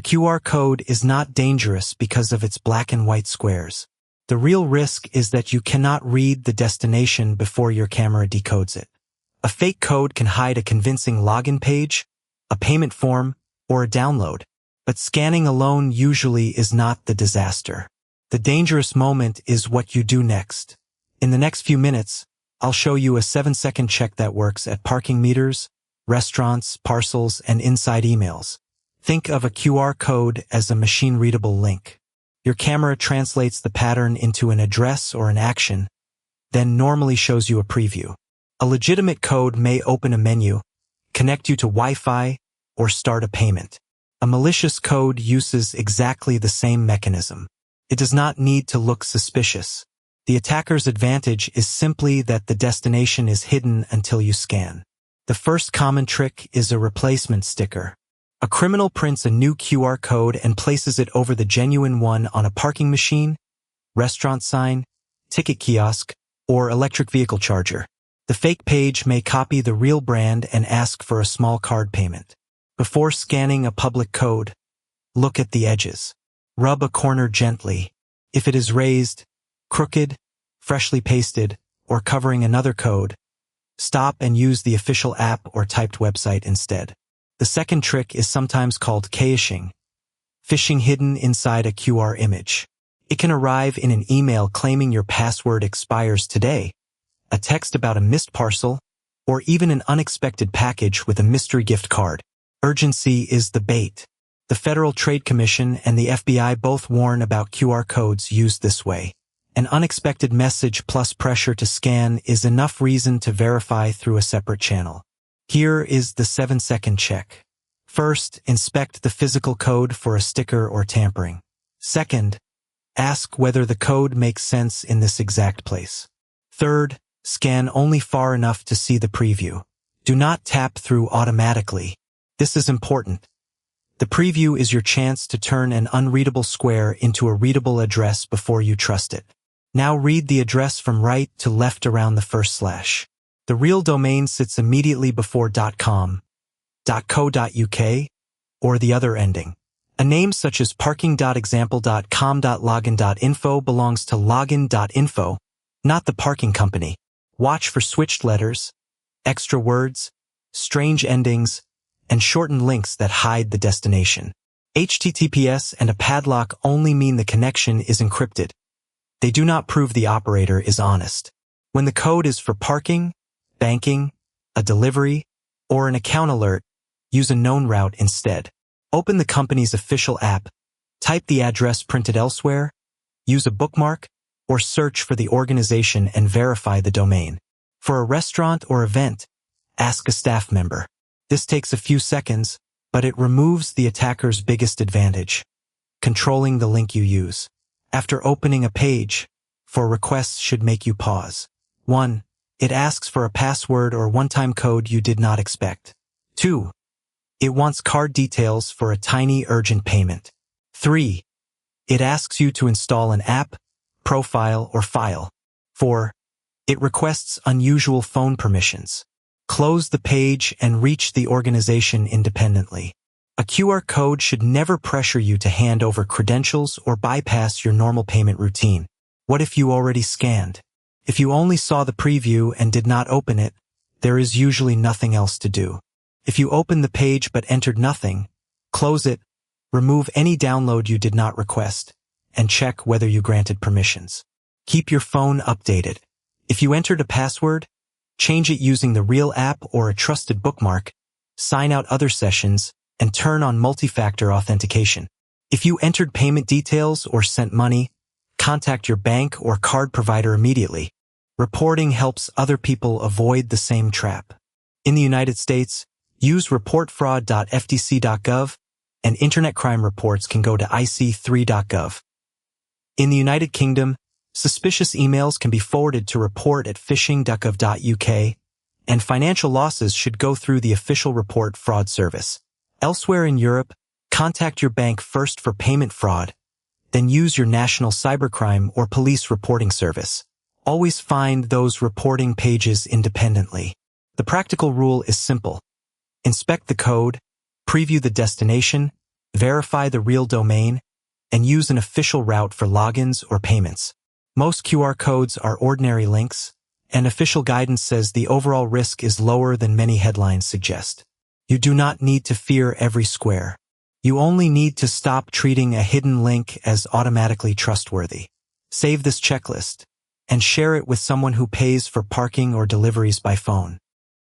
A QR code is not dangerous because of its black and white squares. The real risk is that you cannot read the destination before your camera decodes it. A fake code can hide a convincing login page, a payment form, or a download. But scanning alone usually is not the disaster. The dangerous moment is what you do next. In the next few minutes, I'll show you a 7-second check that works at parking meters, restaurants, parcels, and inside emails. Think of a QR code as a machine-readable link. Your camera translates the pattern into an address or an action, then normally shows you a preview. A legitimate code may open a menu, connect you to Wi-Fi, or start a payment. A malicious code uses exactly the same mechanism. It does not need to look suspicious. The attacker's advantage is simply that the destination is hidden until you scan. The first common trick is a replacement sticker. A criminal prints a new QR code and places it over the genuine one on a parking machine, restaurant sign, ticket kiosk, or electric vehicle charger. The fake page may copy the real brand and ask for a small card payment. Before scanning a public code, look at the edges. Rub a corner gently. If it is raised, crooked, freshly pasted, or covering another code, stop and use the official app or typed website instead. The second trick is sometimes called kiosking, phishing hidden inside a QR image. It can arrive in an email claiming your password expires today, a text about a missed parcel, or even an unexpected package with a mystery gift card. Urgency is the bait. The Federal Trade Commission and the FBI both warn about QR codes used this way. An unexpected message plus pressure to scan is enough reason to verify through a separate channel. Here is the 7-second check. First, inspect the physical code for a sticker or tampering. Second, ask whether the code makes sense in this exact place. Third, scan only far enough to see the preview. Do not tap through automatically. This is important. The preview is your chance to turn an unreadable square into a readable address before you trust it. Now read the address from right to left around the first slash. The real domain sits immediately before .com, .co.uk, or the other ending. A name such as parking.example.com.login.info belongs to login.info, not the parking company. Watch for switched letters, extra words, strange endings, and shortened links that hide the destination. HTTPS and a padlock only mean the connection is encrypted. They do not prove the operator is honest. When the code is for parking, banking, a delivery, or an account alert, use a known route instead. Open the company's official app, type the address printed elsewhere, use a bookmark, or search for the organization and verify the domain. For a restaurant or event, ask a staff member. This takes a few seconds, but it removes the attacker's biggest advantage, controlling the link you use. After opening a page, for requests should make you pause. 1. It asks for a password or one-time code you did not expect. 2. It wants card details for a tiny urgent payment. 3. It asks you to install an app, profile, or file. 4. It requests unusual phone permissions. Close the page and reach the organization independently. A QR code should never pressure you to hand over credentials or bypass your normal payment routine. What if you already scanned? If you only saw the preview and did not open it, there is usually nothing else to do. If you opened the page but entered nothing, close it, remove any download you did not request, and check whether you granted permissions. Keep your phone updated. If you entered a password, change it using the real app or a trusted bookmark, sign out other sessions, and turn on multi-factor authentication. If you entered payment details or sent money, contact your bank or card provider immediately. Reporting helps other people avoid the same trap. In the United States, use reportfraud.ftc.gov, and internet crime reports can go to ic3.gov. In the United Kingdom, suspicious emails can be forwarded to report@phishing.gov.uk, and financial losses should go through the official report fraud service. Elsewhere in Europe, contact your bank first for payment fraud, then use your national cybercrime or police reporting service. Always find those reporting pages independently. The practical rule is simple. Inspect the code, preview the destination, verify the real domain, and use an official route for logins or payments. Most QR codes are ordinary links, and official guidance says the overall risk is lower than many headlines suggest. You do not need to fear every square. You only need to stop treating a hidden link as automatically trustworthy. Save this checklist and share it with someone who pays for parking or deliveries by phone.